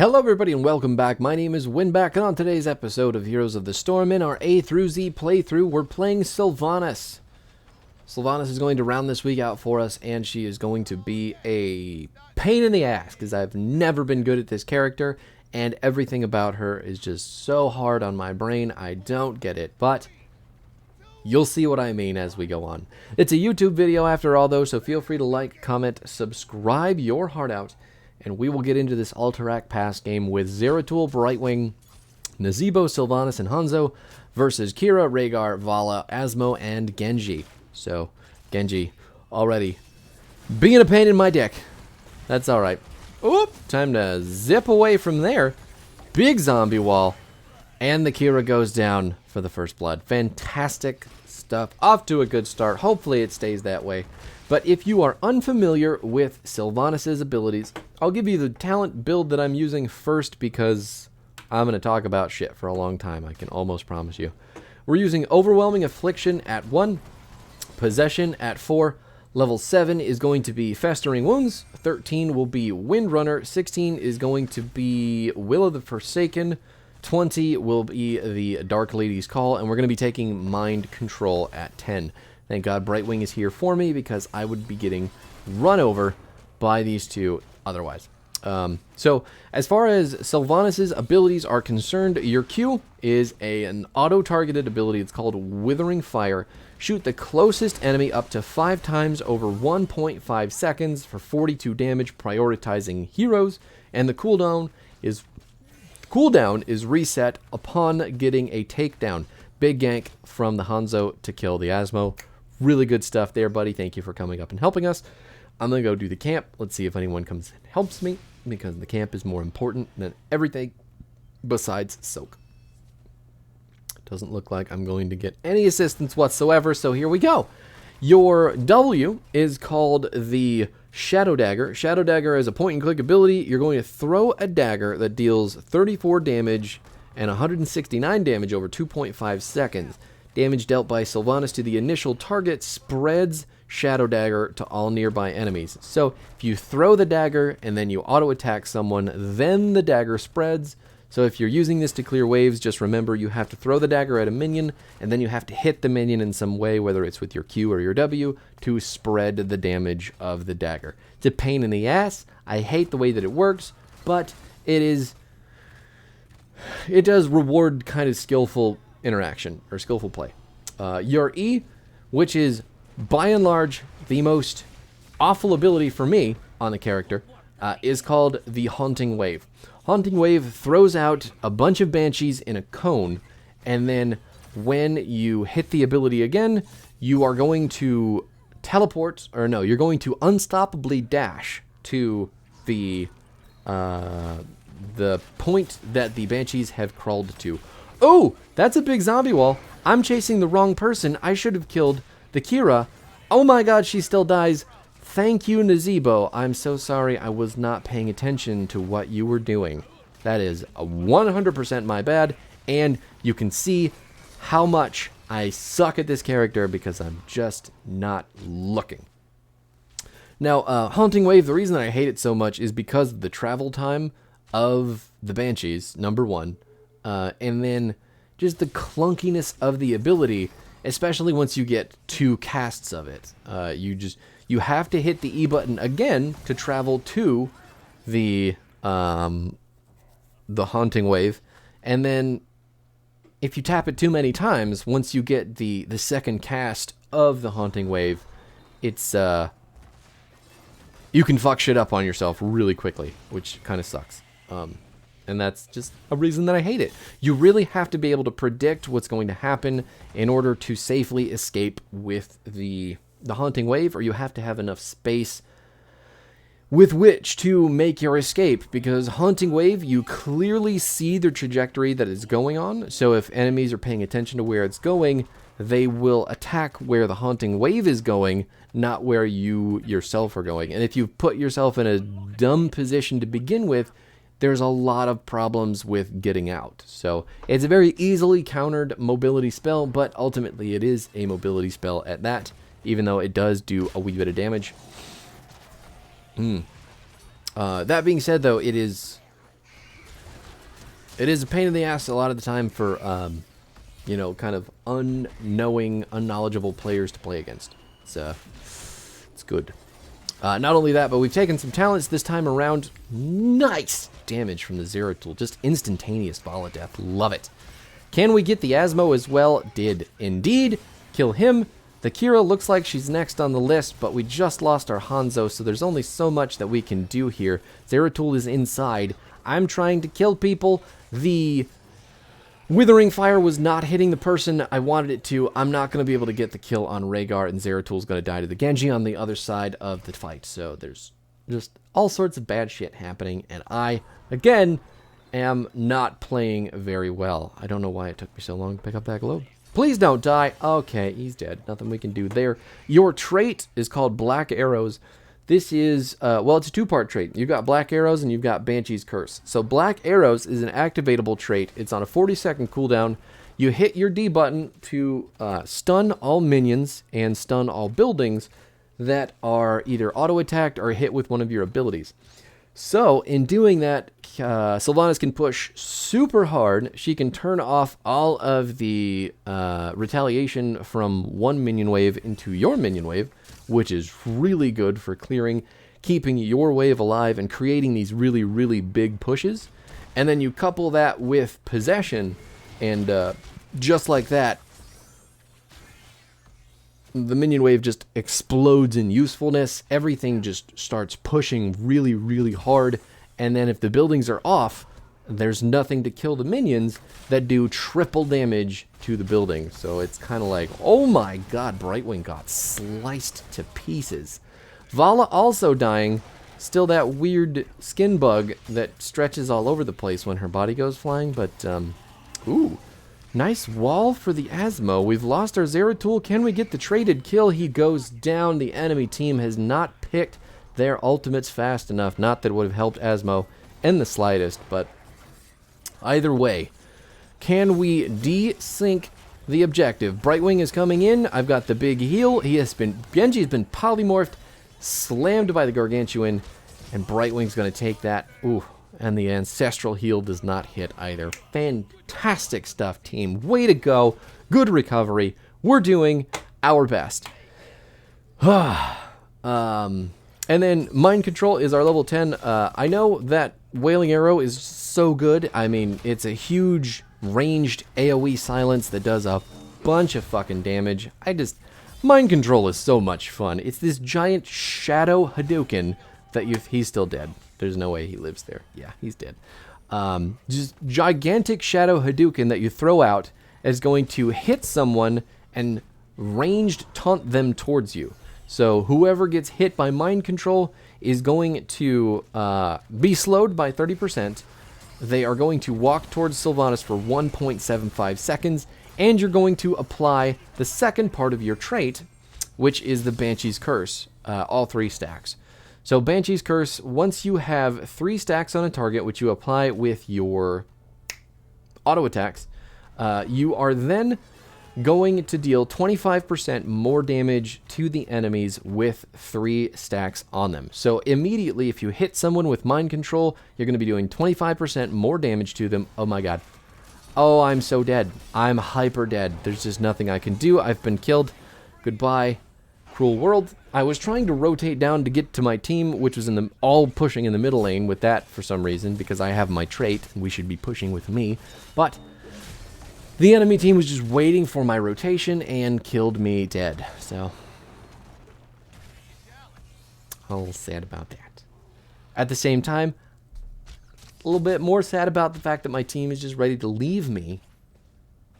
Hello everybody and welcome back. My name is Winback, and on today's episode of Heroes of the Storm, in our A through Z playthrough, we're playing Sylvanas. Sylvanas is going to round this week out for us, and she is going to be a pain in the ass, because I've never been good at this character, and everything about her is just so hard on my brain, I don't get it, but you'll see what I mean as we go on. It's a YouTube video after all though, so feel free to like, comment, subscribe your heart out, and we will get into this Alterac Pass game with Zeratul, Brightwing, Nazeebo, Sylvanas, and Hanzo versus Kira, Rhaegar, Vala, Asmo, and Genji. So, Genji already being a pain in my dick. That's alright. Oop! Time to zip away from there. Big zombie wall. And the Kira goes down for the first blood. Fantastic stuff. Off to a good start. Hopefully it stays that way. But if you are unfamiliar with Sylvanas' abilities, I'll give you the talent build that I'm using first because I'm going to talk about shit for a long time, I can almost promise you. We're using Overwhelming Affliction at 1, Possession at 4, level 7 is going to be Festering Wounds, 13 will be Windrunner, 16 is going to be Will of the Forsaken, 20 will be the Dark Lady's Call, and we're going to be taking Mind Control at 10. Thank God Brightwing is here for me because I would be getting run over by these two otherwise. So as far as Sylvanas' abilities are concerned, your Q is an auto-targeted ability. It's called Withering Fire. Shoot the closest enemy up to 5 times over 1.5 seconds for 42 damage, prioritizing heroes, and the cooldown is reset upon getting a takedown. Big gank from the Hanzo to kill the Asmo. Really good stuff there, buddy. Thank you for coming up and helping us. I'm going to go do the camp. Let's see if anyone comes and helps me, because the camp is more important than everything besides soak. Doesn't look like I'm going to get any assistance whatsoever, so here we go. Your W is called the Shadow Dagger. Shadow Dagger is a point-and-click ability. You're going to throw a dagger that deals 34 damage and 169 damage over 2.5 seconds. Damage dealt by Sylvanas to the initial target spreads Shadow Dagger to all nearby enemies. So if you throw the dagger and then you auto-attack someone, then the dagger spreads. So if you're using this to clear waves, just remember you have to throw the dagger at a minion, and then you have to hit the minion in some way, whether it's with your Q or your W, to spread the damage of the dagger. It's a pain in the ass. I hate the way that it works, but it does reward kind of skillful interaction or skillful play. Your E, which is by and large the most awful ability for me on the character, is called the Haunting Wave. Haunting Wave throws out a bunch of banshees in a cone, and then when you hit the ability again, you are going to teleport, or no, you're going to unstoppably dash to the point that the banshees have crawled to. Oh, that's a big zombie wall. I'm chasing the wrong person. I should have killed the Kira. Oh my god, she still dies. Thank you, Nazeebo. I'm so sorry I was not paying attention to what you were doing. That is 100% my bad, and you can see how much I suck at this character because I'm just not looking. Now, Haunting Wave, the reason I hate it so much is because of the travel time of the Banshees, number one. And then just the clunkiness of the ability, especially once you get 2 casts of it. You have to hit the E button again to travel to the Haunting Wave, and then if you tap it too many times, once you get the second cast of the Haunting Wave, it's you can fuck shit up on yourself really quickly, which kind of sucks. And that's just a reason that I hate it. You really have to be able to predict what's going to happen in order to safely escape with the Haunting Wave, or you have to have enough space with which to make your escape, because Haunting Wave, you clearly see the trajectory that it's going on, so if enemies are paying attention to where it's going, they will attack where the Haunting Wave is going, not where you yourself are going. And if you put yourself in a dumb position to begin with, there's a lot of problems with getting out. So it's a very easily countered mobility spell, but ultimately it is a mobility spell at that, even though it does do a wee bit of damage. That being said, though, it is It is a pain in the ass a lot of the time for, you know, kind of unknowing, unknowledgeable players to play against. It's good. Not only that, but we've taken some talents this time around. Nice damage from the Zeratul. Just instantaneous ball of death. Love it. Can we get the Asmo as well? Did indeed. Kill him. The Kira looks like she's next on the list, but we just lost our Hanzo, so there's only so much that we can do here. Zeratul is inside. I'm trying to kill people. The Withering Fire was not hitting the person I wanted it to. I'm not going to be able to get the kill on Rhaegar, and Zeratul's going to die to the Genji on the other side of the fight. So there's just all sorts of bad shit happening, and I, again, am not playing very well. I don't know why it took me so long to pick up that globe. Please don't die. Okay, he's dead. Nothing we can do there. Your trait is called Black Arrows. This is, well, it's a two-part trait. You've got Black Arrows and you've got Banshee's Curse. So Black Arrows is an activatable trait. It's on a 40-second cooldown. You hit your D button to stun all minions and stun all buildings that are either auto-attacked or hit with one of your abilities. So, in doing that, Sylvanas can push super hard. She can turn off all of the retaliation from one minion wave into your minion wave, which is really good for clearing, keeping your wave alive, and creating these really, really big pushes. And then you couple that with possession, and just like that, the minion wave just explodes in usefulness. Everything just starts pushing really, really hard. And then if the buildings are off, there's nothing to kill the minions that do triple damage to the building. So it's kind of like, oh my god, Brightwing got sliced to pieces. Vala also dying. Still that weird skin bug that stretches all over the place when her body goes flying. But, ooh. Nice wall for the Asmo. We've lost our Zeratul. Can we get the traded kill? He goes down. The enemy team has not picked their ultimates fast enough. Not that it would have helped Asmo in the slightest, but either way, can we desync the objective? Brightwing is coming in. I've got the big heal. Genji's been polymorphed, slammed by the Gargantuan, and Brightwing's going to take that. Ooh. And the Ancestral Heal does not hit either. Fantastic stuff, team. Way to go. Good recovery. We're doing our best. And then Mind Control is our level 10. I know that Wailing Arrow is so good. I mean, it's a huge ranged AoE silence that does a bunch of fucking damage. Mind Control is so much fun. It's this giant shadow Hadouken that he's still dead. There's no way he lives there. Yeah, he's dead. Just gigantic shadow Hadouken that you throw out is going to hit someone and ranged taunt them towards you. So whoever gets hit by Mind Control is going to be slowed by 30%. They are going to walk towards Sylvanas for 1.75 seconds, and you're going to apply the second part of your trait, which is the Banshee's Curse, all 3 stacks. So Banshee's Curse, once you have 3 stacks on a target, which you apply with your auto attacks, you are then going to deal 25% more damage to the enemies with 3 stacks on them. So immediately, if you hit someone with Mind Control, you're going to be doing 25% more damage to them. Oh my god. Oh, I'm so dead. I'm hyper dead. There's just nothing I can do. I've been killed. Goodbye, cruel world. I was trying to rotate down to get to my team, which was all pushing in the middle lane with that for some reason, because I have my trait, and we should be pushing with me. But the enemy team was just waiting for my rotation and killed me dead. So, a little sad about that. At the same time, a little bit more sad about the fact that my team is just ready to leave me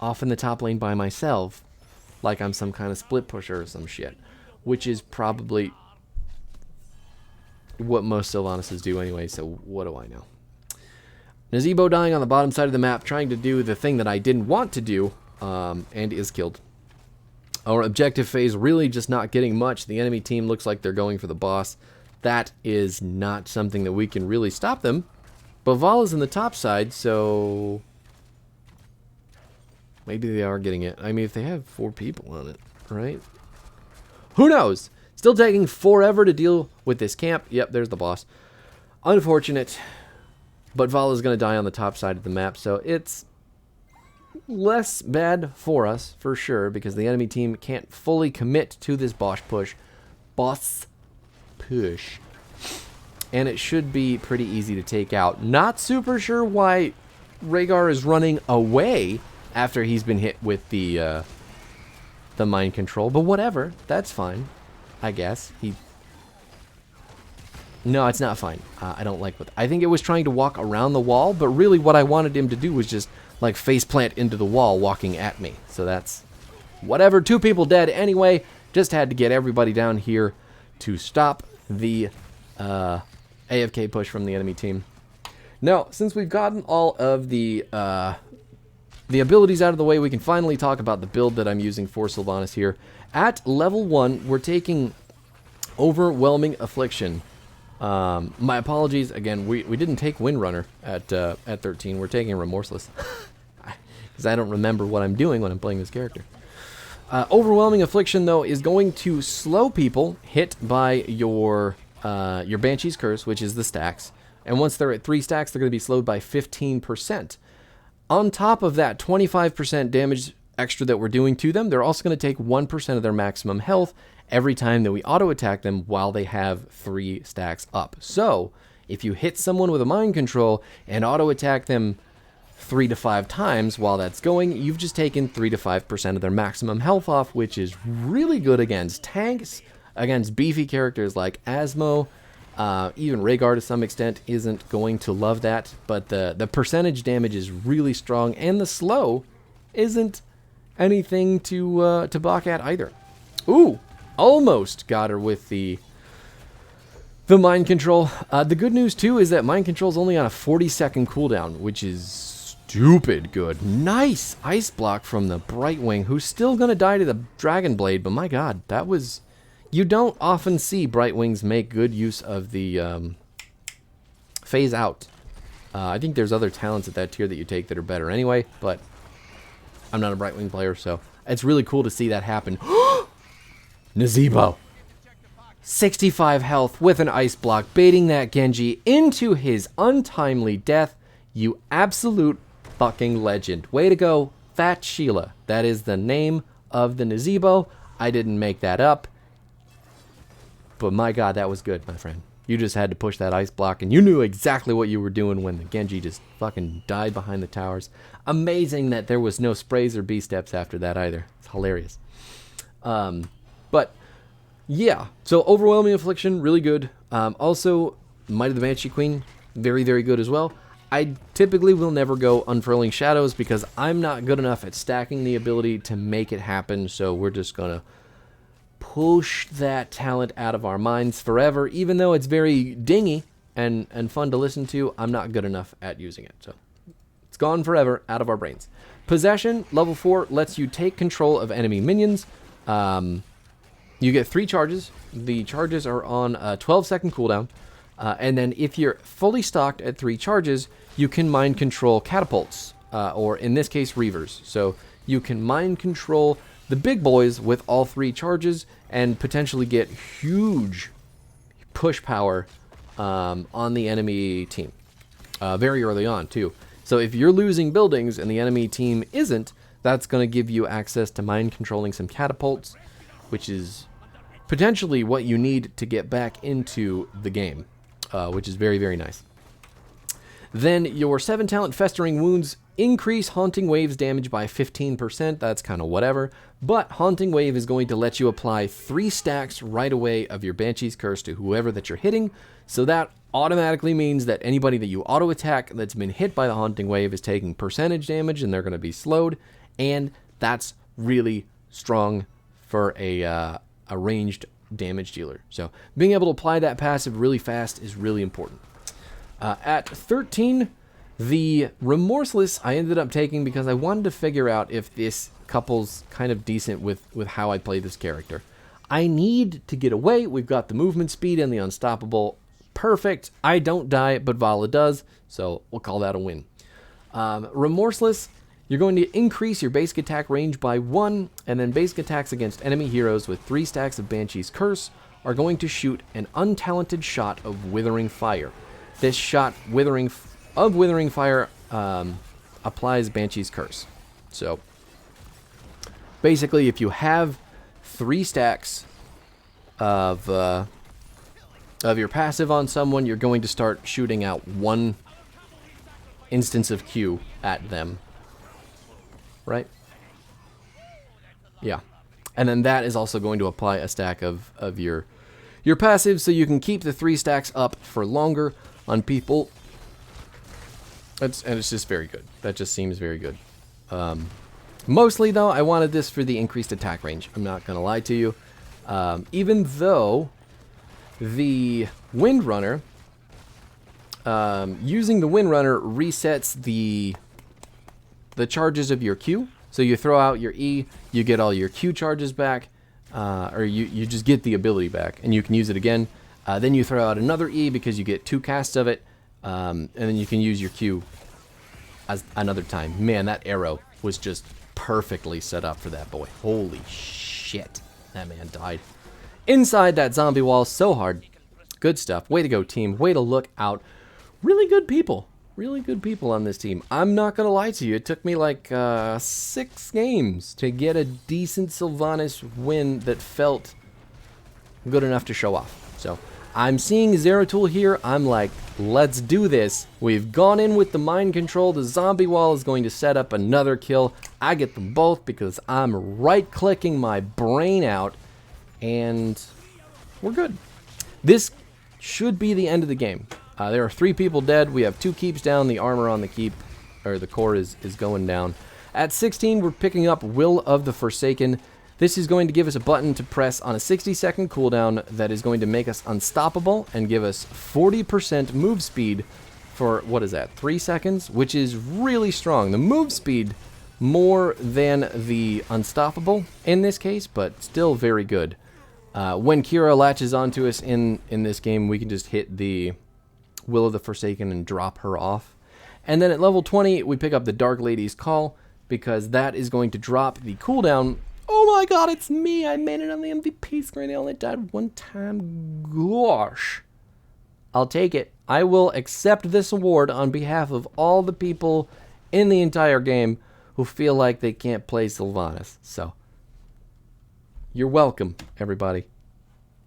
off in the top lane by myself, like I'm some kind of split pusher or some shit. Which is probably what most Sylvanas do anyway, so what do I know? Nazebo dying on the bottom side of the map, trying to do the thing that I didn't want to do, and is killed. Our objective phase really just not getting much. The enemy team looks like they're going for the boss. That is not something that we can really stop them. But Vala's in the top side, so maybe they are getting it. I mean, if they have 4 people on it, right? Who knows? Still taking forever to deal with this camp. Yep, there's the boss. Unfortunate. But Vala's going to die on the top side of the map, so it's less bad for us, for sure, because the enemy team can't fully commit to this boss push. And it should be pretty easy to take out. Not super sure why Rhaegar is running away after he's been hit with the mind control, but whatever, that's fine, I guess. No, it's not fine. I don't like what... I think it was trying to walk around the wall, but really what I wanted him to do was just, like, face plant into the wall walking at me. So that's... whatever. 2 people dead anyway. Just had to get everybody down here to stop the AFK push from the enemy team. Now, since we've gotten all of the abilities out of the way, we can finally talk about the build that I'm using for Sylvanas here. At level 1, we're taking Overwhelming Affliction. My apologies, again, we didn't take Windrunner at 13. We're taking Remorseless. Because I don't remember what I'm doing when I'm playing this character. Overwhelming Affliction, though, is going to slow people hit by your Banshee's Curse, which is the stacks. And once they're at 3 stacks, they're going to be slowed by 15%. On top of that 25% damage extra that we're doing to them, they're also going to take 1% of their maximum health every time that we auto-attack them while they have 3 stacks up. So, if you hit someone with a mind control and auto-attack them 3 to 5 times while that's going, you've just taken 3 to 5% of their maximum health off, which is really good against tanks, against beefy characters like Asmo. Even Rhaegar to some extent isn't going to love that, but the percentage damage is really strong, and the slow isn't anything to balk at either. Ooh! Almost got her with the mind control. The good news, too, is that mind control is only on a 40-second cooldown, which is stupid good. Nice ice block from the Brightwing, who's still going to die to the Dragon Blade, but my god, that was... You don't often see Brightwings make good use of the phase out. I think there's other talents at that tier that you take that are better anyway, but I'm not a Brightwing player, so it's really cool to see that happen. Nazebo. 65 health with an ice block, baiting that Genji into his untimely death. You absolute fucking legend. Way to go, Fat Sheila. That is the name of the Nazebo. I didn't make that up. But my god, that was good, my friend. You just had to push that ice block, and you knew exactly what you were doing when the Genji just fucking died behind the towers. Amazing that there was no sprays or B-steps after that either. It's hilarious. But, yeah. So, Overwhelming Affliction, really good. Also, Might of the Banshee Queen, very, very good as well. I typically will never go Unfurling Shadows because I'm not good enough at stacking the ability to make it happen, so we're just gonna push that talent out of our minds forever. Even though it's very dingy and fun to listen to, I'm not good enough at using it, so it's gone forever out of our brains. Possession, level 4, lets you take control of enemy minions. You get 3 charges. The charges are on a 12-second cooldown. And then if you're fully stocked at 3 charges, you can mind control catapults, or in this case, Reavers. So you can mind control the big boys with all 3 charges and potentially get huge push power on the enemy team very early on, too. So if you're losing buildings and the enemy team isn't, that's going to give you access to mind controlling some catapults, which is potentially what you need to get back into the game, which is very, very nice. Then your 7 talent Festering Wounds increase Haunting Wave's damage by 15%. That's kind of whatever. But Haunting Wave is going to let you apply 3 stacks right away of your Banshee's Curse to whoever that you're hitting. So that automatically means that anybody that you auto-attack that's been hit by the Haunting Wave is taking percentage damage and they're going to be slowed. And that's really strong for a ranged damage dealer. So being able to apply that passive really fast is really important. At 13, the Remorseless I ended up taking because I wanted to figure out if this couple's kind of decent with how I play this character. I need to get away. We've got the movement speed and the unstoppable. Perfect. I don't die, but Vala does, so we'll call that a win. Remorseless, you're going to increase your basic attack range by 1, and then basic attacks against enemy heroes with 3 stacks of Banshee's Curse are going to shoot an untalented shot of Withering Fire. This shot, Withering of Withering Fire applies Banshee's Curse. So basically, if you have 3 stacks of your passive on someone, you're going to start shooting out 1 instance of Q at them. Right? Yeah. And then that is also going to apply a stack of your passive, so you can keep the 3 stacks up for longer on people. And it's just very good. That just seems very good. Mostly, though, I wanted this for the increased attack range. I'm not going to lie to you. Even though the Windrunner, using the Windrunner resets the charges of your Q. So you throw out your E, you get all your Q charges back, or you just get the ability back, and you can use it again. Then you throw out another E because you get 2 casts of it, and then you can use your Q as another time. Man, that arrow was just perfectly set up for that boy. Holy shit. That man died. Inside that zombie wall, so hard. Good stuff. Way to go, team. Way to look out. Really good people. Really good people on this team. I'm not going to lie to you. It took me like 6 games to get a decent Sylvanas win that felt good enough to show off. So I'm seeing Zeratul here. I'm like, let's do this. We've gone in with the mind control. The zombie wall is going to set up another kill. I get them both because I'm right-clicking my brain out, and we're good. This should be the end of the game. There are 3 people dead. We have 2 keeps down. The armor on the keep, or the core, is going down. At 16, we're picking up Will of the Forsaken. This is going to give us a button to press on a 60-second cooldown that is going to make us unstoppable and give us 40% move speed for, what is that, 3 seconds? Which is really strong. The move speed more than the unstoppable in this case, but still very good. When Kira latches onto us in this game, we can just hit the Will of the Forsaken and drop her off. And then at level 20, we pick up the Dark Lady's Call, because that is going to drop the cooldown. Oh my god, it's me! I made it on the MVP screen. I only died 1 time. Gosh. I'll take it. I will accept this award on behalf of all the people in the entire game who feel like they can't play Sylvanas. So, you're welcome, everybody.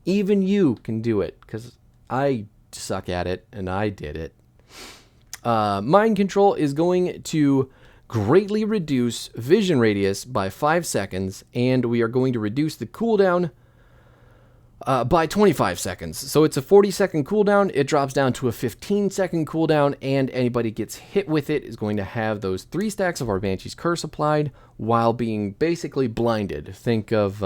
Even you can do it, because I suck at it, and I did it. Mind control is going to greatly reduce vision radius by 5 seconds, and we are going to reduce the cooldown by 25 seconds. So it's a 40-second cooldown. It drops down to a 15-second cooldown, and anybody gets hit with it is going to have those 3 stacks of our Banshee's Curse applied while being basically blinded. Think of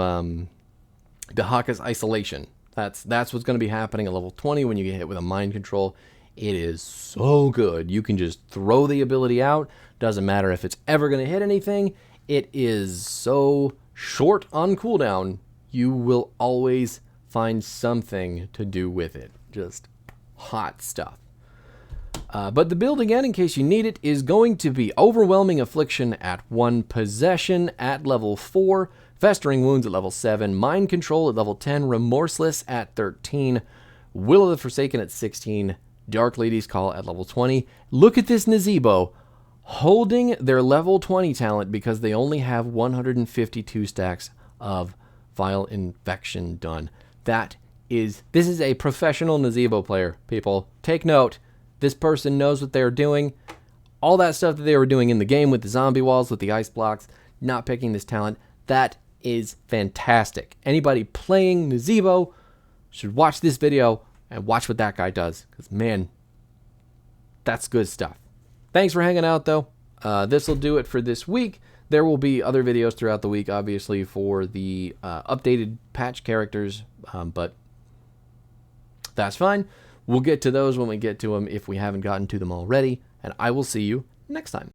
Dahaka's Isolation. That's what's going to be happening at level 20 when you get hit with a mind control. It is so good. You can just throw the ability out. Doesn't matter if it's ever going to hit anything. It is so short on cooldown. You will always find something to do with it. Just hot stuff. But the build, again, in case you need it, is going to be Overwhelming Affliction at 1, Possession at level 4, Festering Wounds at level 7, Mind Control at level 10, Remorseless at 13, Will of the Forsaken at 16, Dark Lady's Call at level 20. Look at this Nazebo holding their level 20 talent because they only have 152 stacks of Vile Infection done. This is a professional Nazebo player, people. Take note. This person knows what they're doing. All that stuff that they were doing in the game with the zombie walls, with the ice blocks, not picking this talent, that is fantastic. Anybody playing Nazebo should watch this video and watch what that guy does, because, man, that's good stuff. Thanks for hanging out, though. This will do it for this week. There will be other videos throughout the week, obviously, for the updated patch characters, but that's fine. We'll get to those when we get to them if we haven't gotten to them already, and I will see you next time.